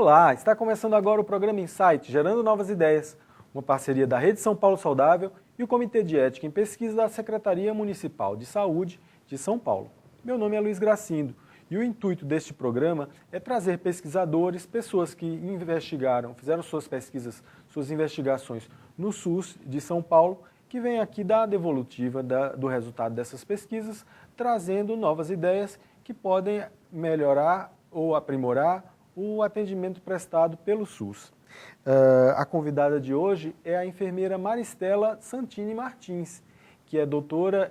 Olá, está começando agora o programa Insight, Gerando Novas Ideias, uma parceria da Rede São Paulo Saudável e o Comitê de Ética em Pesquisa da Secretaria Municipal de Saúde de São Paulo. Meu nome é Luiz Gracindo e o intuito deste programa é trazer pesquisadores, pessoas que investigaram, fizeram suas pesquisas, suas investigações no SUS de São Paulo, que vêm aqui dar a devolutiva do resultado dessas pesquisas, trazendo novas ideias que podem melhorar ou aprimorar o atendimento prestado pelo SUS. A convidada de hoje é a enfermeira Maristela Santini Martins, que é doutora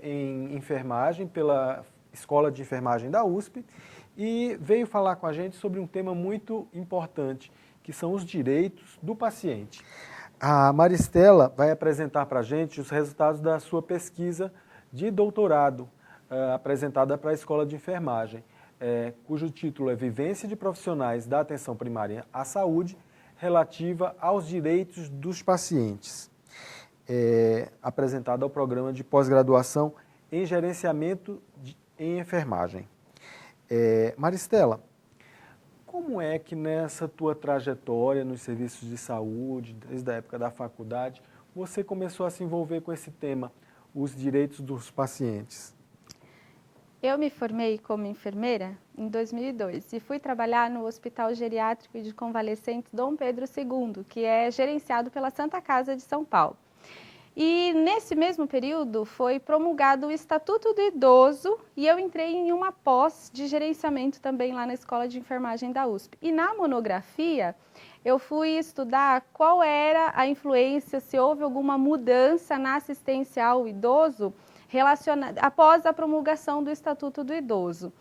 em enfermagem pela Escola de Enfermagem da USP e veio falar com a gente sobre um tema muito importante, que são os direitos do paciente. A Maristela vai apresentar para a gente os resultados da sua pesquisa de doutorado, apresentada para a Escola de Enfermagem, cujo título é Vivência de Profissionais da Atenção Primária à Saúde relativa aos direitos dos pacientes, apresentada ao programa de pós-graduação em Gerenciamento em Enfermagem. Maristela, como é que nessa tua trajetória nos serviços de saúde, desde a época da faculdade, você começou a se envolver com esse tema, os direitos dos pacientes? Eu me formei como enfermeira em 2002 e fui trabalhar no Hospital Geriátrico de Convalescentes Dom Pedro II, que é gerenciado pela Santa Casa de São Paulo. E nesse mesmo período foi promulgado o Estatuto do Idoso e eu entrei em uma pós de gerenciamento também lá na Escola de Enfermagem da USP. E na monografia eu fui estudar qual era a influência, se houve alguma mudança na assistência ao idoso após a promulgação do Estatuto do Idoso.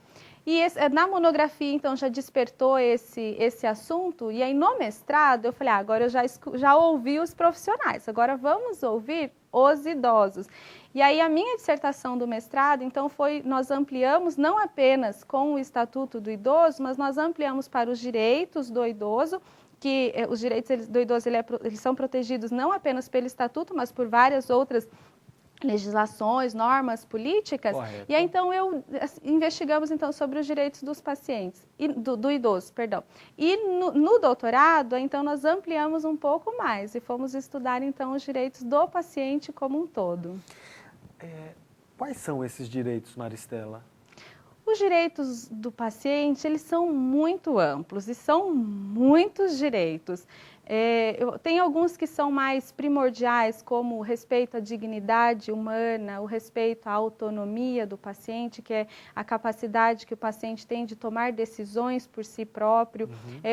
E na monografia, então, já despertou esse assunto, e aí no mestrado eu falei, agora eu já ouvi os profissionais, agora vamos ouvir os idosos. E aí a minha dissertação do mestrado, então, nós ampliamos não apenas com o Estatuto do Idoso, mas nós ampliamos para os direitos do idoso, que os direitos do idoso eles são protegidos não apenas pelo Estatuto, mas por várias outras legislações, normas políticas. Correto. E aí, então, investigamos então sobre os direitos dos pacientes, do idoso, perdão. E no doutorado, então, nós ampliamos um pouco mais e fomos estudar então os direitos do paciente como um todo. Quais são esses direitos, Maristela? Os direitos do paciente, eles são muito amplos e são muitos direitos. Tem alguns que são mais primordiais, como o respeito à dignidade humana, o respeito à autonomia do paciente, que é a capacidade que o paciente tem de tomar decisões por si próprio,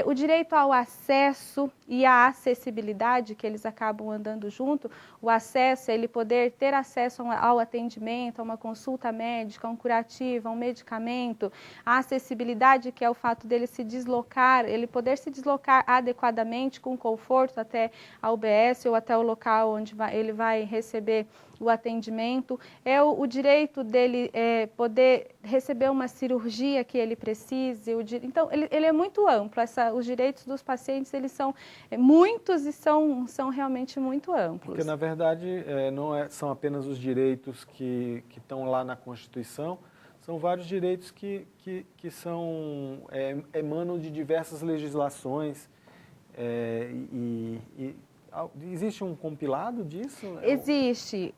o direito ao acesso e à acessibilidade, que eles acabam andando junto. O acesso é ele poder ter acesso ao atendimento, a uma consulta médica, a um curativo, a um medicamento. A acessibilidade, que é o fato dele se deslocar, ele poder se deslocar adequadamente, com conforto até a UBS ou até o local onde ele vai receber o atendimento. O direito dele poder receber uma cirurgia que ele precise. Então, ele é muito amplo. Os direitos dos pacientes, eles são muitos e são realmente muito amplos. Porque, na verdade, não são apenas os direitos que estão lá na Constituição, são vários direitos que emanam de diversas legislações. Existe um compilado disso? Existe.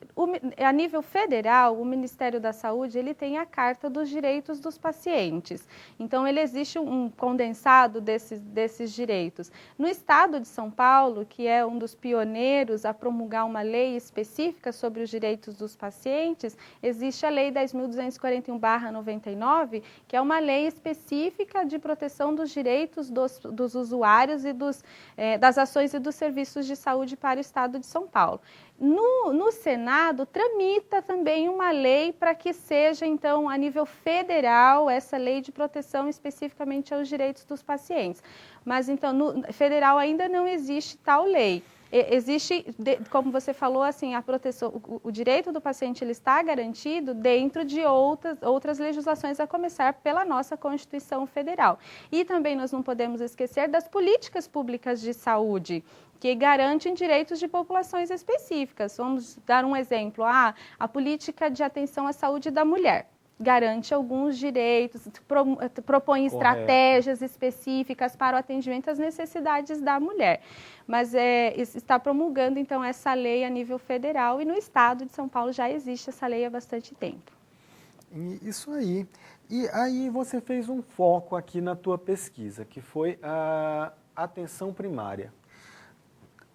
A nível federal, o Ministério da Saúde ele tem a Carta dos Direitos dos Pacientes. Então, existe um condensado desses direitos. No estado de São Paulo, que é um dos pioneiros a promulgar uma lei específica sobre os direitos dos pacientes, existe a Lei 10.241/99, que é uma lei específica de proteção dos direitos dos usuários e das ações e dos serviços de saúde para o estado de São Paulo. No Senado, tramita também uma lei para que seja, então, a nível federal, essa lei de proteção especificamente aos direitos dos pacientes. Mas, então, no federal ainda não existe tal lei. Existe, como você falou, assim, a proteção, o direito do paciente ele está garantido dentro de outras legislações, a começar pela nossa Constituição Federal. E também nós não podemos esquecer das políticas públicas de saúde, que garantem direitos de populações específicas. Vamos dar um exemplo, a política de atenção à saúde da mulher. garante alguns direitos, propõe estratégias específicas para o atendimento às necessidades da mulher. Mas está promulgando, então, essa lei a nível federal e no estado de São Paulo já existe essa lei há bastante tempo. Isso aí. E aí você fez um foco aqui na tua pesquisa, que foi a atenção primária.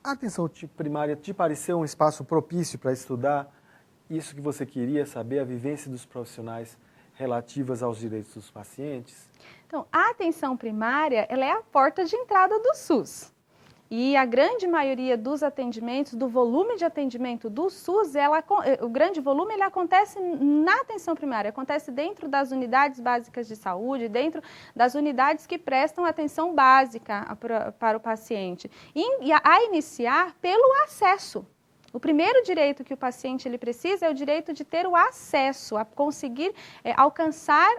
A atenção primária te pareceu um espaço propício para estudar isso que você queria saber, a vivência dos profissionais relativas aos direitos dos pacientes? Então, a atenção primária, ela é a porta de entrada do SUS. E a grande maioria dos atendimentos, do volume de atendimento do SUS, o grande volume ele acontece na atenção primária, acontece dentro das unidades básicas de saúde, dentro das unidades que prestam atenção básica para o paciente. E a iniciar pelo acesso. O primeiro direito que o paciente ele precisa é o direito de ter o acesso, a conseguir alcançar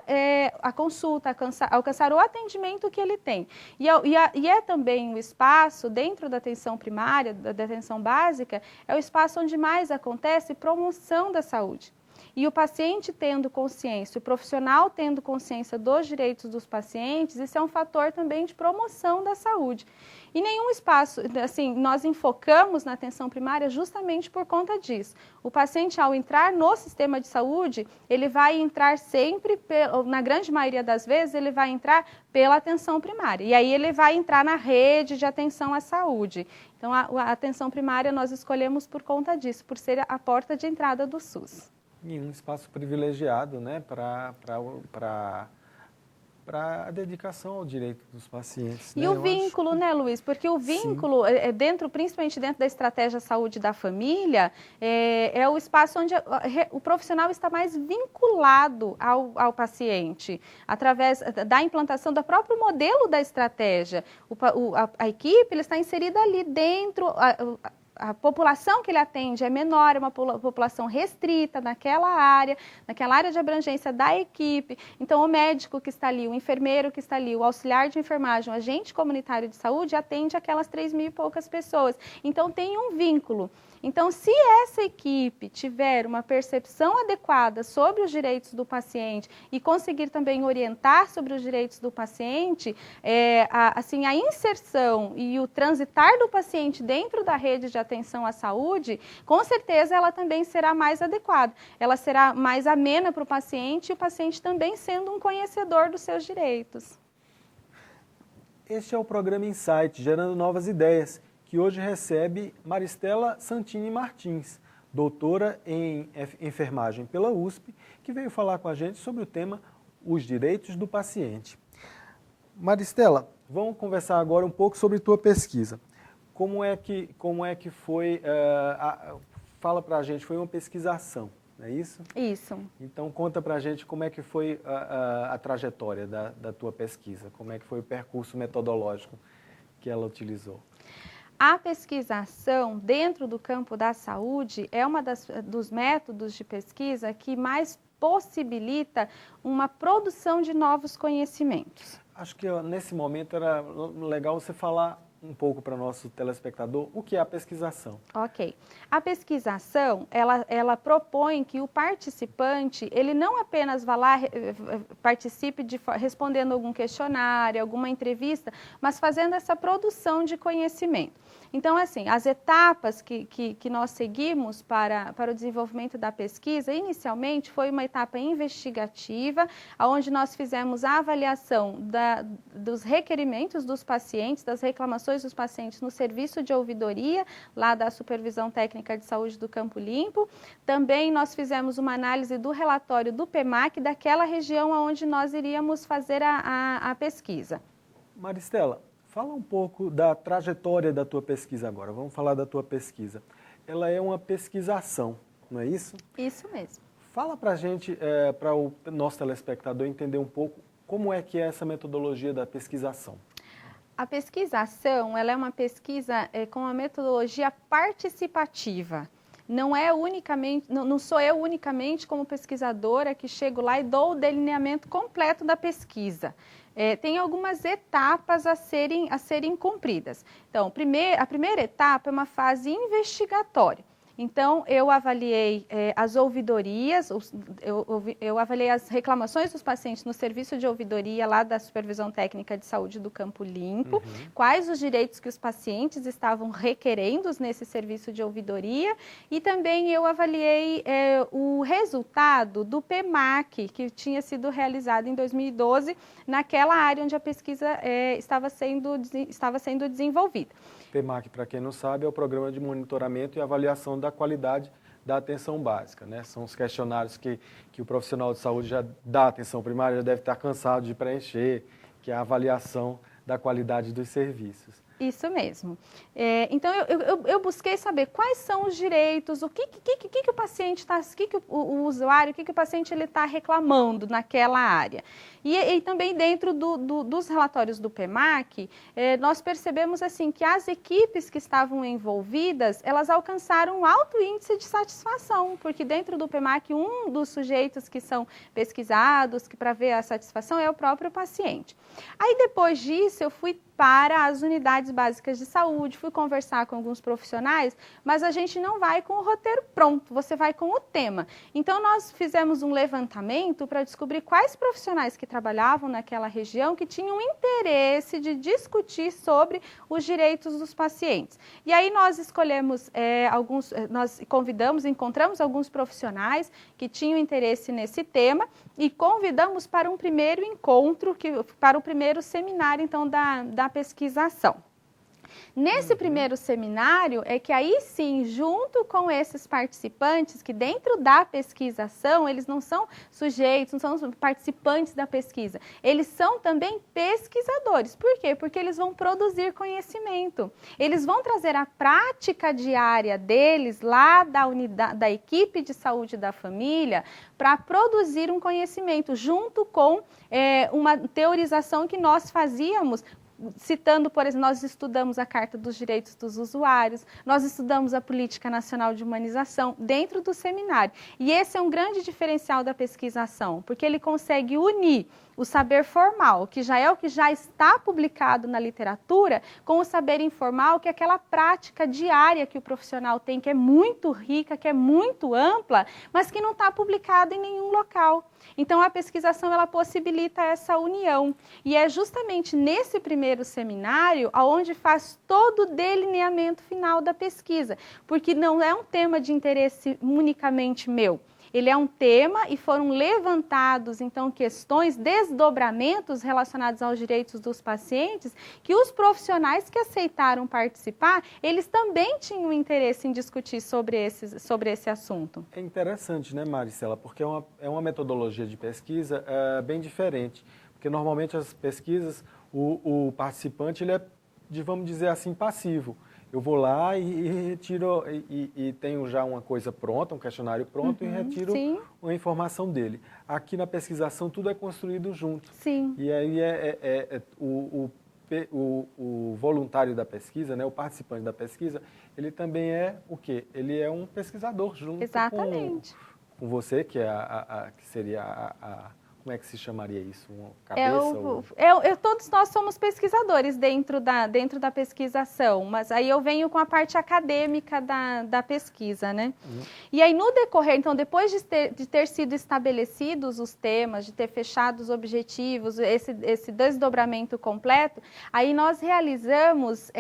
a consulta, alcançar o atendimento que ele tem. E é também o espaço, dentro da atenção primária, da atenção básica, é o espaço onde mais acontece promoção da saúde. E o paciente tendo consciência, o profissional tendo consciência dos direitos dos pacientes, isso é um fator também de promoção da saúde. E nenhum espaço, assim, nós enfocamos na atenção primária justamente por conta disso. O paciente, ao entrar no sistema de saúde, ele vai entrar sempre, na grande maioria das vezes, ele vai entrar pela atenção primária. E aí ele vai entrar na rede de atenção à saúde. Então, a atenção primária nós escolhemos por conta disso, por ser a porta de entrada do SUS. E um espaço privilegiado, né, para a dedicação ao direito dos pacientes. E o vínculo, né, Luiz? Porque o vínculo, principalmente dentro da estratégia saúde da família, é o espaço onde o profissional está mais vinculado ao paciente, através da implantação do próprio modelo da estratégia. A equipe ele está inserida ali dentro. A população que ele atende é menor, é uma população restrita naquela área de abrangência da equipe. Então, o médico que está ali, o enfermeiro que está ali, o auxiliar de enfermagem, o agente comunitário de saúde atende aquelas 3.000 e poucas pessoas. Então, tem um vínculo. Então, se essa equipe tiver uma percepção adequada sobre os direitos do paciente e conseguir também orientar sobre os direitos do paciente, a inserção e o transitar do paciente dentro da rede de atenção à saúde, com certeza ela também será mais adequada. Ela será mais amena para o paciente e o paciente também sendo um conhecedor dos seus direitos. Este é o programa Insight, Gerando Novas Ideias, que hoje recebe Maristela Santini Martins, doutora em enfermagem pela USP, que veio falar com a gente sobre o tema Os Direitos do Paciente. Maristela, vamos conversar agora um pouco sobre tua pesquisa. Como é que foi, fala pra gente, foi uma pesquisação, não é isso? Isso. Então conta pra gente como é que foi a trajetória da tua pesquisa, como é que foi o percurso metodológico que ela utilizou. A pesquisação dentro do campo da saúde é uma dos métodos de pesquisa que mais possibilita uma produção de novos conhecimentos. Acho que nesse momento era legal você falar um pouco para o nosso telespectador o que é a pesquisação. Ok. A pesquisação, ela propõe que o participante, ele não apenas vá lá, participe respondendo algum questionário, alguma entrevista, mas fazendo essa produção de conhecimento. Então, assim, as etapas que nós seguimos para o desenvolvimento da pesquisa, inicialmente foi uma etapa investigativa, onde nós fizemos a avaliação dos requerimentos dos pacientes, das reclamações dos pacientes no serviço de ouvidoria, lá da Supervisão Técnica de Saúde do Campo Limpo. Também nós fizemos uma análise do relatório do PEMAC, daquela região onde nós iríamos fazer a pesquisa. Maristela, fala um pouco da trajetória da tua pesquisa agora. Vamos falar da tua pesquisa. Ela é uma pesquisação, não é isso? Isso mesmo. Fala para a gente, para o nosso telespectador entender um pouco como é que é essa metodologia da pesquisação. A pesquisação, ela é uma pesquisa com uma metodologia participativa. Não sou eu unicamente como pesquisadora que chego lá e dou o delineamento completo da pesquisa. Tem algumas etapas a serem cumpridas. Então, a primeira etapa é uma fase investigatória. Então, eu avaliei as ouvidorias, eu avaliei as reclamações dos pacientes no serviço de ouvidoria lá da Supervisão Técnica de Saúde do Campo Limpo, quais os direitos que os pacientes estavam requerendo nesse serviço de ouvidoria, e também eu avaliei o resultado do PEMAC, que tinha sido realizado em 2012, naquela área onde a pesquisa estava sendo desenvolvida. PEMAC, para quem não sabe, é o Programa de Monitoramento e Avaliação da Qualidade da Atenção Básica, né? São os questionários que o profissional de saúde já da atenção primária já deve estar cansado de preencher, que é a avaliação da qualidade dos serviços. Isso mesmo. Então, eu busquei saber quais são os direitos, o que o paciente está, o usuário, o paciente está reclamando naquela área. E também dentro dos relatórios do PEMAC, nós percebemos assim, que as equipes que estavam envolvidas, elas alcançaram um alto índice de satisfação, porque dentro do PEMAC, um dos sujeitos que são pesquisados, que para ver a satisfação, é o próprio paciente. Aí, depois disso, eu fui para as unidades básicas de saúde, fui conversar com alguns profissionais, mas a gente não vai com o roteiro pronto, você vai com o tema. Então, nós fizemos um levantamento para descobrir quais profissionais que trabalhavam naquela região que tinham interesse de discutir sobre os direitos dos pacientes. E aí nós escolhemos nós encontramos alguns profissionais que tinham interesse nesse tema e convidamos para um primeiro encontro, para o primeiro seminário, então, da pesquisação. Nesse primeiro seminário é que aí sim, junto com esses participantes, que dentro da pesquisação, eles não são sujeitos, não são participantes da pesquisa, eles são também pesquisadores. Por quê? Porque eles vão produzir conhecimento. Eles vão trazer a prática diária deles lá da equipe de saúde da família para produzir um conhecimento junto com uma teorização que nós fazíamos. Citando, por exemplo, nós estudamos a Carta dos Direitos dos Usuários, nós estudamos a Política Nacional de Humanização dentro do seminário. E esse é um grande diferencial da pesquisação, porque ele consegue unir o saber formal, que já é o que já está publicado na literatura, com o saber informal, que é aquela prática diária que o profissional tem, que é muito rica, que é muito ampla, mas que não está publicada em nenhum local. Então, a pesquisação, ela possibilita essa união. E é justamente nesse primeiro seminário onde faz todo o delineamento final da pesquisa, porque não é um tema de interesse unicamente meu. Ele é um tema e foram levantados, então, questões, desdobramentos relacionados aos direitos dos pacientes, que os profissionais que aceitaram participar, eles também tinham interesse em discutir sobre esse assunto. É interessante, né, Maricela, porque é uma metodologia de pesquisa bem diferente, porque normalmente as pesquisas, o participante, ele é, vamos dizer assim, passivo. Eu vou lá e retiro, e tenho já uma coisa pronta, um questionário pronto, e retiro a informação dele. Aqui na pesquisação tudo é construído junto. Sim. E aí o voluntário da pesquisa, né, o participante da pesquisa, ele também é o quê? Ele é um pesquisador junto com você, que que seria como é que se chamaria isso? Uma cabeça? Todos nós somos pesquisadores dentro da pesquisação, mas aí eu venho com a parte acadêmica da pesquisa, né? E aí no decorrer, então, depois de ter sido estabelecidos os temas, de ter fechado os objetivos, esse desdobramento completo, aí nós realizamos,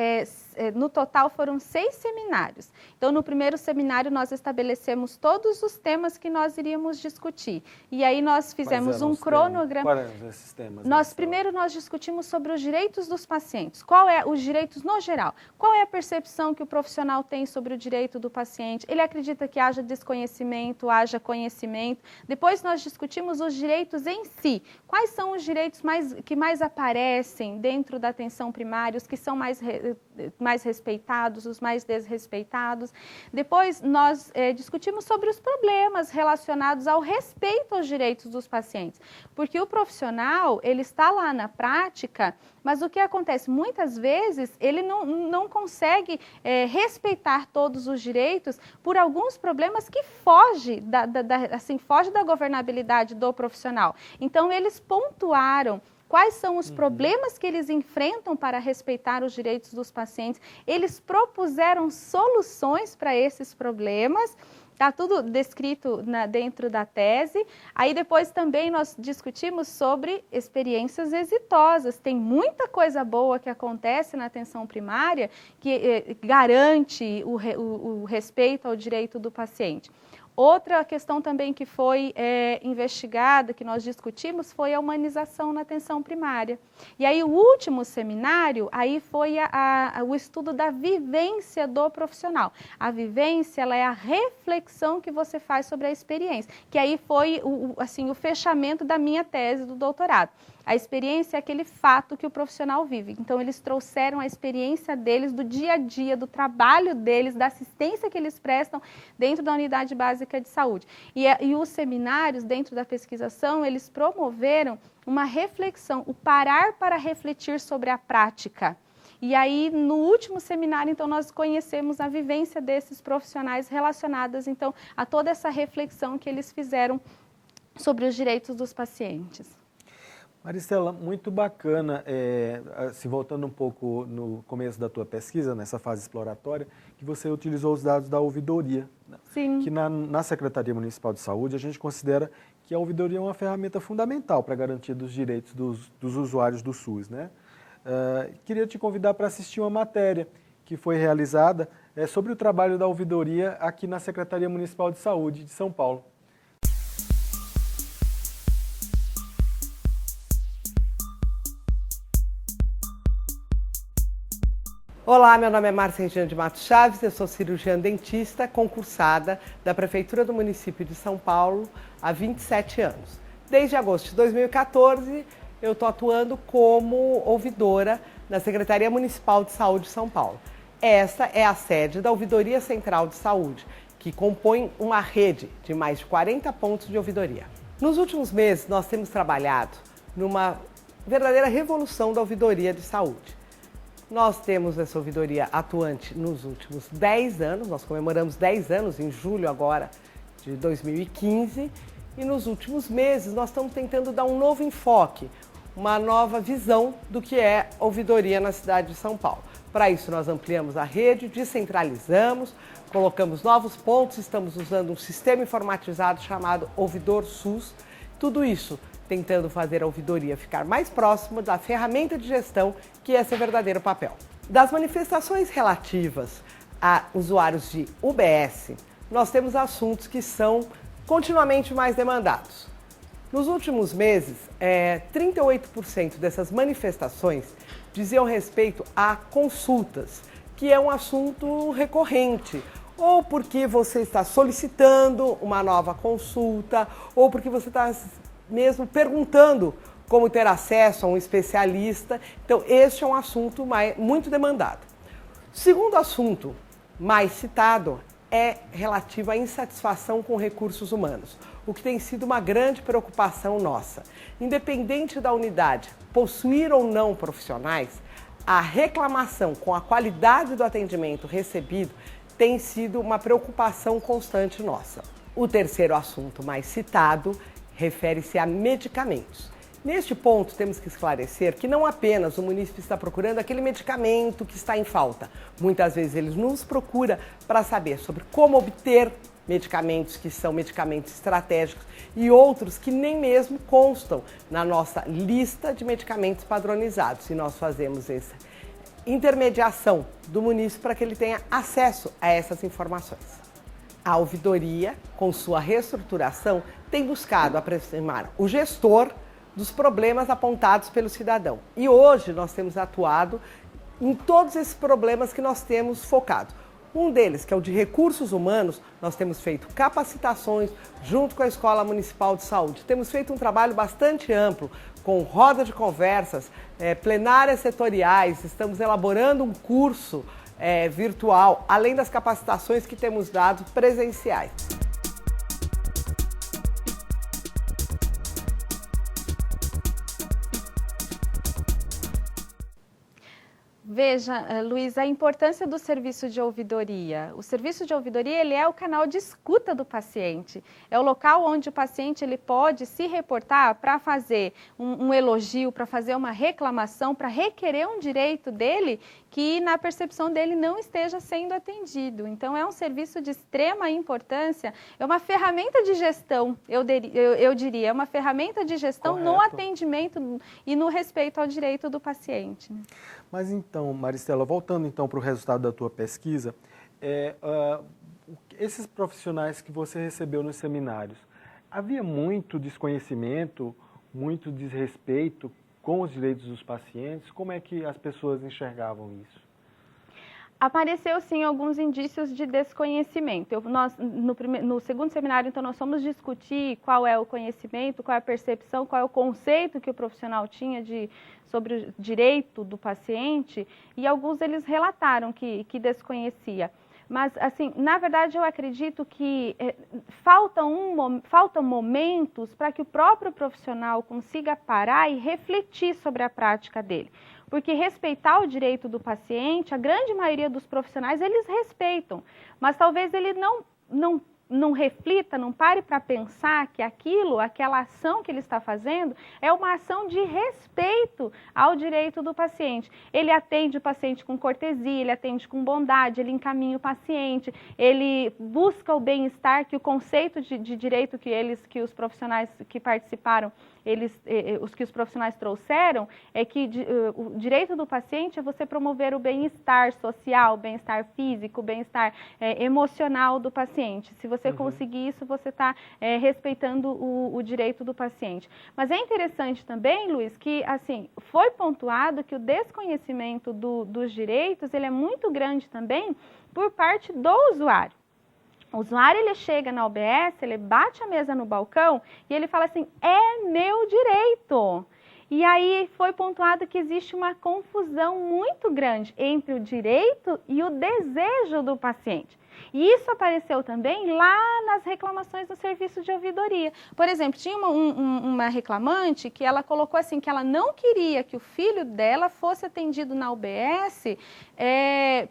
no total foram 6 seminários. Então, no primeiro seminário nós estabelecemos todos os temas que nós iríamos discutir. E aí nós fizemos um cronograma. Quais eram esses temas? Primeiro nós discutimos sobre os direitos dos pacientes. Qual é os direitos no geral? Qual é a percepção que o profissional tem sobre o direito do paciente? Ele acredita que haja desconhecimento, haja conhecimento. Depois nós discutimos os direitos em si. Quais são os direitos que mais aparecem dentro da atenção primária, os que são mais respeitados, os mais desrespeitados. Depois nós discutimos sobre os problemas relacionados ao respeito aos direitos dos pacientes. Porque o profissional, ele está lá na prática, mas o que acontece? Muitas vezes ele não consegue respeitar todos os direitos por alguns problemas que fogem foge da governabilidade do profissional. Então, eles pontuaram quais são os problemas que eles enfrentam para respeitar os direitos dos pacientes. Eles propuseram soluções para esses problemas. Está tudo descrito dentro da tese. Aí depois também nós discutimos sobre experiências exitosas. Tem muita coisa boa que acontece na atenção primária que garante o respeito ao direito do paciente. Outra questão também que foi investigada, que nós discutimos, foi a humanização na atenção primária. E aí o último seminário, aí foi o estudo da vivência do profissional. A vivência, ela é a reflexão que você faz sobre a experiência, que aí foi o fechamento da minha tese do doutorado. A experiência é aquele fato que o profissional vive. Então, eles trouxeram a experiência deles, do dia a dia, do trabalho deles, da assistência que eles prestam dentro da unidade básica de saúde. E os seminários, dentro da pesquisação, eles promoveram uma reflexão, o parar para refletir sobre a prática. E aí, no último seminário, então, nós conhecemos a vivência desses profissionais relacionadas, então, a toda essa reflexão que eles fizeram sobre os direitos dos pacientes. Maristela, muito bacana, voltando um pouco no começo da tua pesquisa, nessa fase exploratória, que você utilizou os dados da ouvidoria. Sim. Que na Secretaria Municipal de Saúde a gente considera que a ouvidoria é uma ferramenta fundamental para a garantia dos direitos dos usuários do SUS, né? Queria te convidar para assistir uma matéria que foi realizada sobre o trabalho da ouvidoria aqui na Secretaria Municipal de Saúde de São Paulo. Olá, meu nome é Márcia Regina de Matos Chaves, eu sou cirurgiã dentista concursada da Prefeitura do município de São Paulo há 27 anos. Desde agosto de 2014, eu estou atuando como ouvidora na Secretaria Municipal de Saúde de São Paulo. Essa é a sede da Ouvidoria Central de Saúde, que compõe uma rede de mais de 40 pontos de ouvidoria. Nos últimos meses, nós temos trabalhado numa verdadeira revolução da ouvidoria de saúde. Nós temos essa ouvidoria atuante nos últimos 10 anos, nós comemoramos 10 anos em julho agora de 2015, e nos últimos meses nós estamos tentando dar um novo enfoque, uma nova visão do que é ouvidoria na cidade de São Paulo. Para isso nós ampliamos a rede, descentralizamos, colocamos novos pontos, estamos usando um sistema informatizado chamado Ouvidor SUS, tudo isso tentando fazer a ouvidoria ficar mais próxima da ferramenta de gestão, que é seu verdadeiro papel. Das manifestações relativas a usuários de UBS, nós temos assuntos que são continuamente mais demandados. Nos últimos meses, 38% dessas manifestações diziam respeito a consultas, que é um assunto recorrente, ou porque você está solicitando uma nova consulta, ou porque você está mesmo perguntando como ter acesso a um especialista. Então, este é um assunto muito demandado. O segundo assunto mais citado é relativo à insatisfação com recursos humanos, o que tem sido uma grande preocupação nossa. Independente da unidade possuir ou não profissionais, a reclamação com a qualidade do atendimento recebido tem sido uma preocupação constante nossa. O terceiro assunto mais citado refere-se a medicamentos. Neste ponto, temos que esclarecer que não apenas o munícipe está procurando aquele medicamento que está em falta. Muitas vezes ele nos procura para saber sobre como obter medicamentos que são medicamentos estratégicos e outros que nem mesmo constam na nossa lista de medicamentos padronizados. E nós fazemos essa intermediação do munícipe para que ele tenha acesso a essas informações. A ouvidoria, com sua reestruturação, tem buscado aproximar o gestor dos problemas apontados pelo cidadão. E hoje nós temos atuado em todos esses problemas que nós temos focado. Um deles, que é o de recursos humanos, nós temos feito capacitações junto com a Escola Municipal de Saúde. Temos feito um trabalho bastante amplo, com roda de conversas, plenárias setoriais, estamos elaborando um curso virtual, além das capacitações que temos dado presenciais. Veja, Luiz, a importância do serviço de ouvidoria. O serviço de ouvidoria, ele é o canal de escuta do paciente. É o local onde o paciente ele pode se reportar para fazer um elogio, para fazer uma reclamação, para requerer um direito dele que na percepção dele não esteja sendo atendido. Então é um serviço de extrema importância, é uma ferramenta de gestão, eu diria, é uma ferramenta de gestão Correto. no atendimento e no respeito ao direito do paciente. Mas então, Maristela, voltando então para o resultado da tua pesquisa, esses profissionais que você recebeu nos seminários, havia muito desconhecimento, muito desrespeito com os direitos dos pacientes? Como é que as pessoas enxergavam isso? Apareceu, sim, alguns indícios de desconhecimento. No segundo seminário, então, nós fomos discutir qual é o conhecimento, qual é a percepção, qual é o conceito que o profissional tinha sobre o direito do paciente, e alguns eles relataram que desconhecia. Mas, assim, na verdade, eu acredito que faltam momentos para que o próprio profissional consiga parar e refletir sobre a prática dele. Porque respeitar o direito do paciente, a grande maioria dos profissionais, eles respeitam. Mas talvez ele não reflita, não pare para pensar que aquela ação que ele está fazendo é uma ação de respeito ao direito do paciente. Ele atende o paciente com cortesia, ele atende com bondade, ele encaminha o paciente, ele busca o bem-estar, que o conceito de direito que os profissionais que participaram, os que os profissionais trouxeram, é que o direito do paciente é você promover o bem-estar social, o bem-estar físico, o bem-estar emocional do paciente. Se você conseguir isso, você está respeitando o direito do paciente. Mas é interessante também, Luiz, que assim, foi pontuado que o desconhecimento dos direitos ele é muito grande também por parte do usuário. O usuário, ele chega na UBS, ele bate a mesa no balcão e ele fala assim, é meu direito. E aí foi pontuado que existe uma confusão muito grande entre o direito e o desejo do paciente. E isso apareceu também lá nas reclamações do serviço de ouvidoria. Por exemplo, tinha uma reclamante que ela colocou assim, que ela não queria que o filho dela fosse atendido na UBS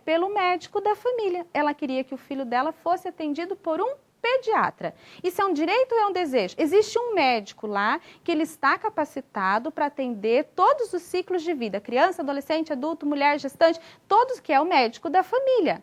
pelo médico da família. Ela queria que o filho dela fosse atendido por um pediatra. Isso é um direito ou é um desejo? Existe um médico lá que ele está capacitado para atender todos os ciclos de vida, criança, adolescente, adulto, mulher, gestante, todos, que é o médico da família.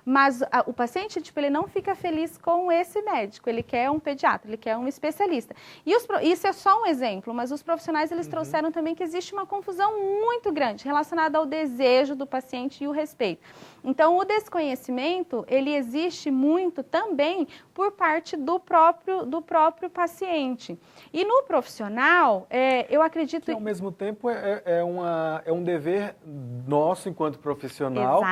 Mas o paciente, ele não fica feliz com esse médico, ele quer um pediatra, ele quer um especialista. E isso é só um exemplo, mas os profissionais, eles trouxeram também que existe uma confusão muito grande relacionada ao desejo do paciente e o respeito. Então, o desconhecimento, ele existe muito também por parte do próprio paciente. E no profissional, eu acredito... Que, ao mesmo tempo, é um dever nosso, enquanto profissional,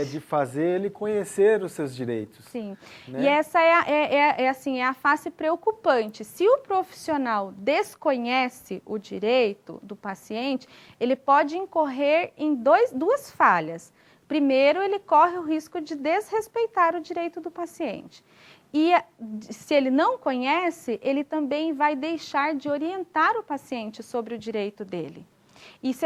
de fazer ele conhecer os seus direitos. Sim, né? E essa é a face preocupante. Se o profissional desconhece o direito do paciente, ele pode incorrer em duas falhas. Primeiro, ele corre o risco de desrespeitar o direito do paciente. E se ele não conhece, ele também vai deixar de orientar o paciente sobre o direito dele. E se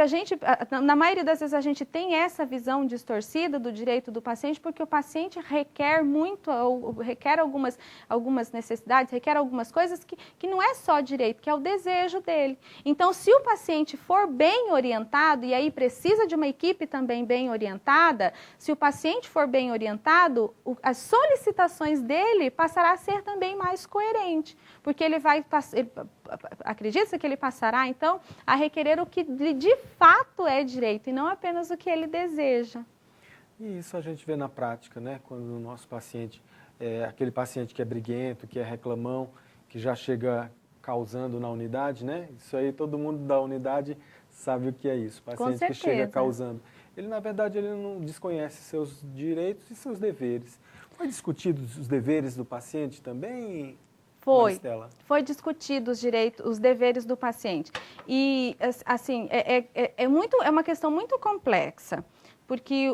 na maioria das vezes a gente tem essa visão distorcida do direito do paciente, porque o paciente requer muito, ou requer algumas necessidades, requer algumas coisas que não é só direito, que é o desejo dele. Então, se o paciente for bem orientado, e aí precisa de uma equipe também bem orientada, se o paciente for bem orientado, as solicitações dele passará a ser também mais coerente, porque acredita-se que ele passará, então, a requerer o que de fato é direito e não apenas o que ele deseja. E isso a gente vê na prática, né? Quando o nosso paciente, aquele paciente que é briguento, que é reclamão, que já chega causando na unidade, né? Isso aí todo mundo da unidade sabe o que é isso. O paciente que chega causando. Ele, na verdade, ele não desconhece seus direitos e seus deveres. Foi discutido os deveres do paciente também? Foi discutido os deveres do paciente. E, assim, é uma questão muito complexa, porque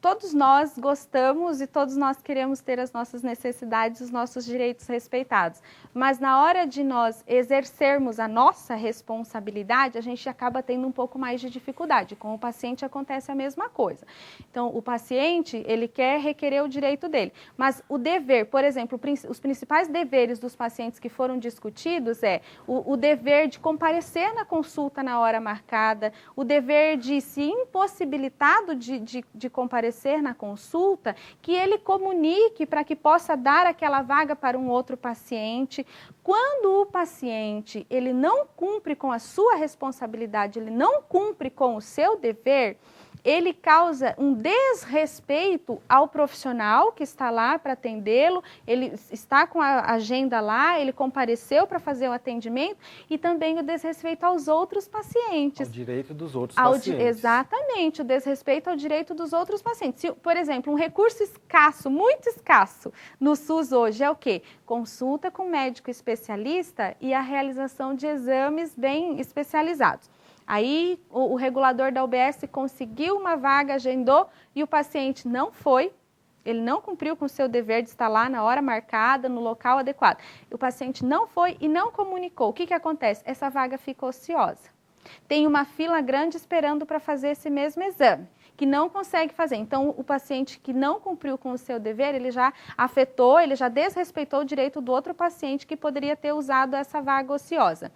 todos nós gostamos e todos nós queremos ter as nossas necessidades, os nossos direitos respeitados. Mas na hora de nós exercermos a nossa responsabilidade, a gente acaba tendo um pouco mais de dificuldade. Com o paciente acontece a mesma coisa. Então, o paciente, ele quer requerer o direito dele, mas o dever, por exemplo, os principais deveres dos pacientes que foram discutidos é o dever de comparecer na consulta na hora marcada, o dever de, se impossibilitado de comparecer na consulta, que ele comunique para que possa dar aquela vaga para um outro paciente. Quando o paciente ele não cumpre com a sua responsabilidade, ele não cumpre com o seu dever, ele causa um desrespeito ao profissional que está lá para atendê-lo, ele está com a agenda lá, ele compareceu para fazer o atendimento e também o desrespeito aos outros pacientes. Ao direito dos outros pacientes. Exatamente, o desrespeito ao direito dos outros pacientes. Se, por exemplo, um recurso escasso, muito escasso no SUS hoje é o quê? Consulta com médico especialista e a realização de exames bem especializados. Aí o regulador da UBS conseguiu uma vaga, agendou e o paciente não foi, ele não cumpriu com o seu dever de estar lá na hora marcada, no local adequado. O paciente não foi e não comunicou. O que acontece? Essa vaga fica ociosa. Tem uma fila grande esperando para fazer esse mesmo exame, que não consegue fazer. Então, o paciente que não cumpriu com o seu dever, ele já afetou, ele já desrespeitou o direito do outro paciente que poderia ter usado essa vaga ociosa.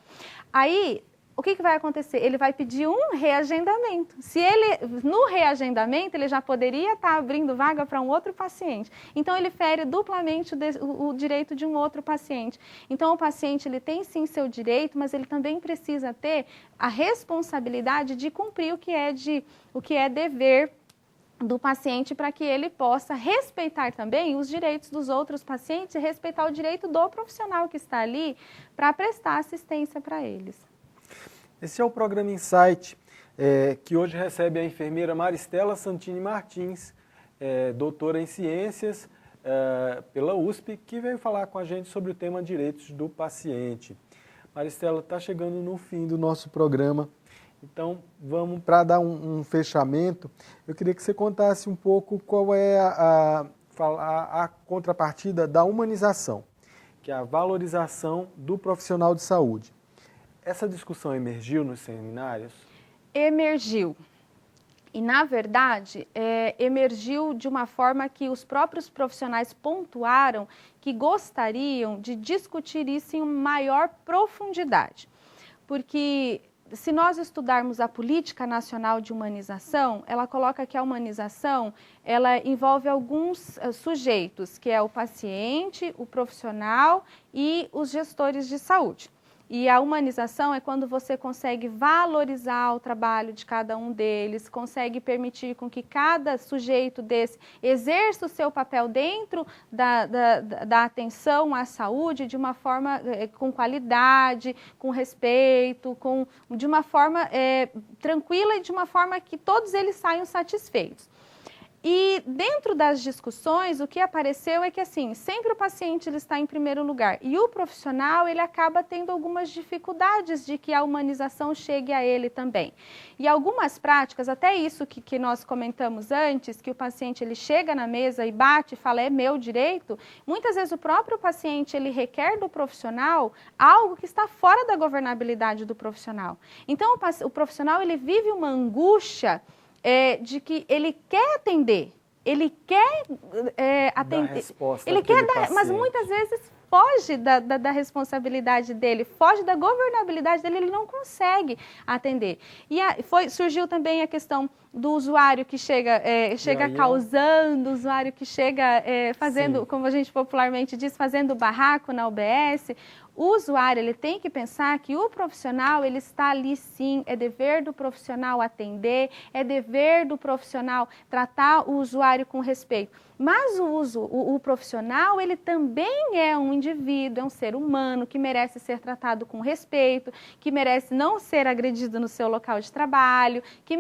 Aí, o que vai acontecer? Ele vai pedir um reagendamento. Se ele, no reagendamento, ele já poderia estar abrindo vaga para um outro paciente. Então, ele fere duplamente o direito de um outro paciente. Então, o paciente ele tem sim seu direito, mas ele também precisa ter a responsabilidade de cumprir o que é dever do paciente para que ele possa respeitar também os direitos dos outros pacientes e respeitar o direito do profissional que está ali para prestar assistência para eles. Esse é o programa Insight, que hoje recebe a enfermeira Maristela Santini Martins, doutora em Ciências pela USP, que veio falar com a gente sobre o tema Direitos do Paciente. Maristela, está chegando no fim do nosso programa, então vamos para dar um fechamento. Eu queria que você contasse um pouco qual é a contrapartida da humanização, que é a valorização do profissional de saúde. Essa discussão emergiu nos seminários? Emergiu. E, na verdade, emergiu de uma forma que os próprios profissionais pontuaram que gostariam de discutir isso em maior profundidade. Porque, se nós estudarmos a Política Nacional de Humanização, ela coloca que a humanização ela envolve alguns sujeitos, que é o paciente, o profissional e os gestores de saúde. E a humanização é quando você consegue valorizar o trabalho de cada um deles, consegue permitir com que cada sujeito desse exerça o seu papel dentro da atenção à saúde de uma forma com qualidade, com respeito, de uma forma tranquila e de uma forma que todos eles saiam satisfeitos. E dentro das discussões, o que apareceu é que, assim, sempre o paciente ele está em primeiro lugar e o profissional ele acaba tendo algumas dificuldades de que a humanização chegue a ele também. E algumas práticas, até isso que nós comentamos antes, que o paciente ele chega na mesa e bate e fala, é meu direito, muitas vezes o próprio paciente ele requer do profissional algo que está fora da governabilidade do profissional. Então, o profissional ele vive uma angústia de que ele quer atender, ele quer atender, ele quer dar, mas muitas vezes foge da responsabilidade dele, foge da governabilidade dele, ele não consegue atender. E surgiu também a questão do usuário que chega causando, usuário que chega fazendo, sim, como a gente popularmente diz, fazendo barraco na UBS. O usuário ele tem que pensar que o profissional ele está ali sim, é dever do profissional atender, é dever do profissional tratar o usuário com respeito. Mas o profissional ele também é um indivíduo, é um ser humano que merece ser tratado com respeito, que merece não ser agredido no seu local de trabalho, que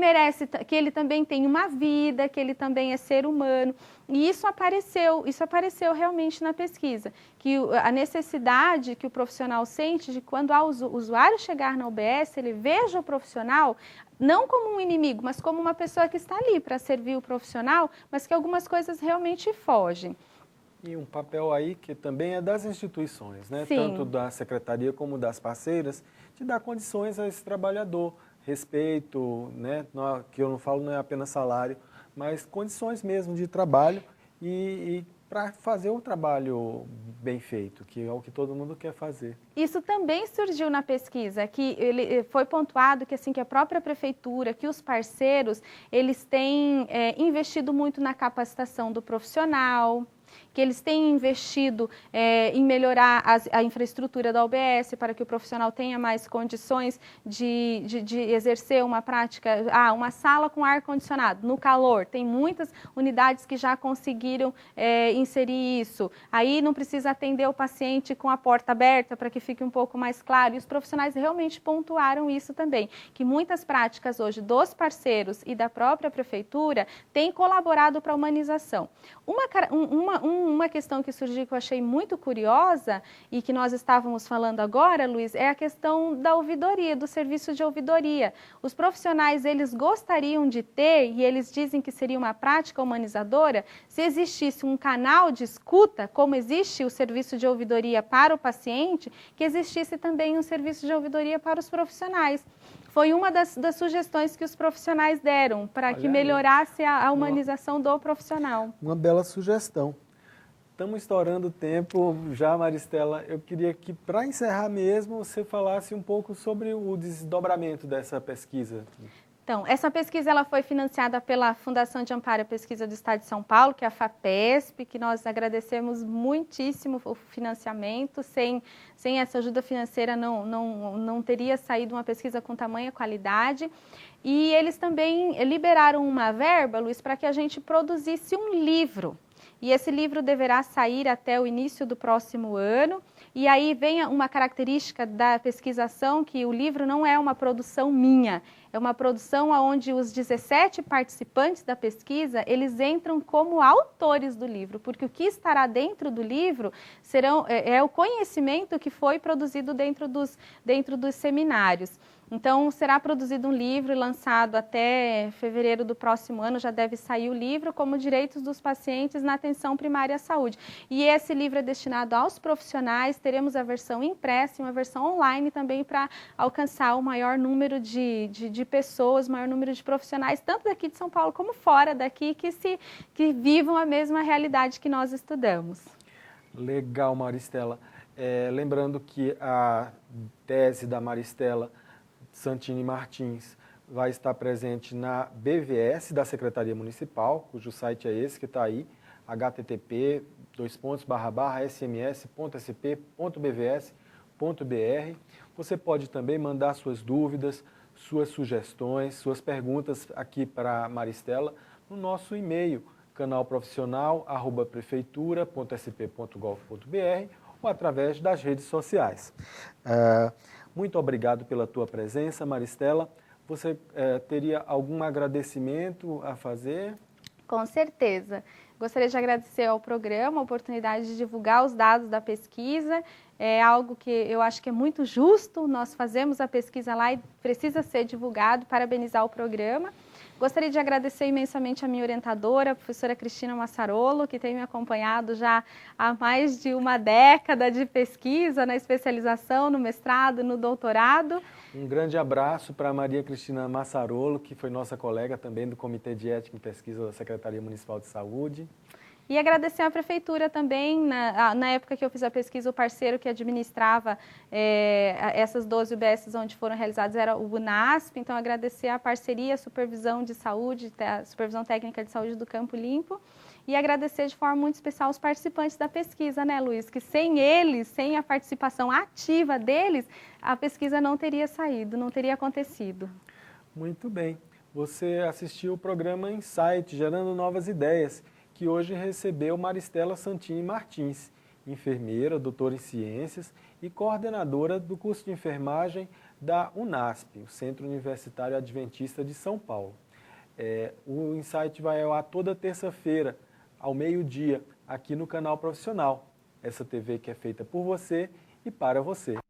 ele também tem uma vida, que ele também é ser humano. E isso apareceu realmente na pesquisa, que a necessidade que o profissional profissional sente de quando o usuário chegar na UBS, ele veja o profissional não como um inimigo, mas como uma pessoa que está ali para servir o profissional, mas que algumas coisas realmente fogem. E um papel aí que também é das instituições, né? Sim. Tanto da secretaria como das parceiras, de dar condições a esse trabalhador, respeito, né? Que eu não falo não é apenas salário, mas condições mesmo de trabalho e para fazer o trabalho bem feito, que é o que todo mundo quer fazer. Isso também surgiu na pesquisa, que ele foi pontuado que, assim, que a própria prefeitura, que os parceiros, eles têm investido muito na capacitação do profissional, que eles têm investido em melhorar a infraestrutura da UBS para que o profissional tenha mais condições de exercer uma prática, uma sala com ar-condicionado, no calor. Tem muitas unidades que já conseguiram inserir isso. Aí não precisa atender o paciente com a porta aberta para que fique um pouco mais claro. E os profissionais realmente pontuaram isso também, que muitas práticas hoje dos parceiros e da própria prefeitura têm colaborado para a humanização. Uma questão que surgiu que eu achei muito curiosa e que nós estávamos falando agora, Luiz, é a questão da ouvidoria, do serviço de ouvidoria. Os profissionais, eles gostariam de ter, e eles dizem que seria uma prática humanizadora, se existisse um canal de escuta, como existe o serviço de ouvidoria para o paciente, que existisse também um serviço de ouvidoria para os profissionais. Foi uma das sugestões que os profissionais deram para que melhorasse a humanização do profissional. Uma bela sugestão. Estamos estourando o tempo já, Maristela. Eu queria que, para encerrar mesmo, você falasse um pouco sobre o desdobramento dessa pesquisa. Então, essa pesquisa ela foi financiada pela Fundação de Amparo à Pesquisa do Estado de São Paulo, que é a FAPESP, que nós agradecemos muitíssimo o financiamento. Sem essa ajuda financeira não teria saído uma pesquisa com tamanha qualidade. E eles também liberaram uma verba, Luiz, para que a gente produzisse um livro. E esse livro deverá sair até o início do próximo ano. E aí vem uma característica da pesquisação, que o livro não é uma produção minha, é uma produção onde os 17 participantes da pesquisa, eles entram como autores do livro, porque o que estará dentro do livro é o conhecimento que foi produzido dentro dos seminários. Então, será produzido um livro e lançado até fevereiro do próximo ano, já deve sair o livro, como Direitos dos Pacientes na Atenção Primária à Saúde. E esse livro é destinado aos profissionais, teremos a versão impressa e uma versão online também para alcançar o maior número de pessoas, o maior número de profissionais, tanto daqui de São Paulo como fora daqui, que vivam a mesma realidade que nós estudamos. Legal, Maristela. Lembrando que a tese da Maristela Santini Martins vai estar presente na BVS da Secretaria Municipal, cujo site é esse que está aí, http://sms.sp.bvs.br. Você pode também mandar suas dúvidas, suas sugestões, suas perguntas aqui para a Maristela no nosso e-mail, canalprofissional@prefeitura.sp.gov.br ou através das redes sociais. Muito obrigado pela tua presença, Maristela. Você teria algum agradecimento a fazer? Com certeza. Gostaria de agradecer ao programa a oportunidade de divulgar os dados da pesquisa. É algo que eu acho que é muito justo. Nós fazemos a pesquisa lá e precisa ser divulgado. Parabenizar o programa. Gostaria de agradecer imensamente a minha orientadora, a professora Cristina Massarolo, que tem me acompanhado já há mais de uma década de pesquisa, na especialização, no mestrado, no doutorado. Um grande abraço para a Maria Cristina Massarolo, que foi nossa colega também do Comitê de Ética e Pesquisa da Secretaria Municipal de Saúde. E agradecer à Prefeitura também, na época que eu fiz a pesquisa, o parceiro que administrava essas 12 UBSs onde foram realizadas era o UNASP, então agradecer a parceria, a supervisão de saúde, a supervisão técnica de saúde do Campo Limpo, e agradecer de forma muito especial os participantes da pesquisa, né, Luiz? Que sem eles, sem a participação ativa deles, a pesquisa não teria saído, não teria acontecido. Muito bem. Você assistiu o programa Insight, Gerando Novas Ideias, que hoje recebeu Maristela Santini Martins, enfermeira, doutora em ciências e coordenadora do curso de enfermagem da UNASP, o Centro Universitário Adventista de São Paulo. O Insight vai ao ar toda terça-feira, ao meio-dia, aqui no Canal Profissional. Essa TV que é feita por você e para você.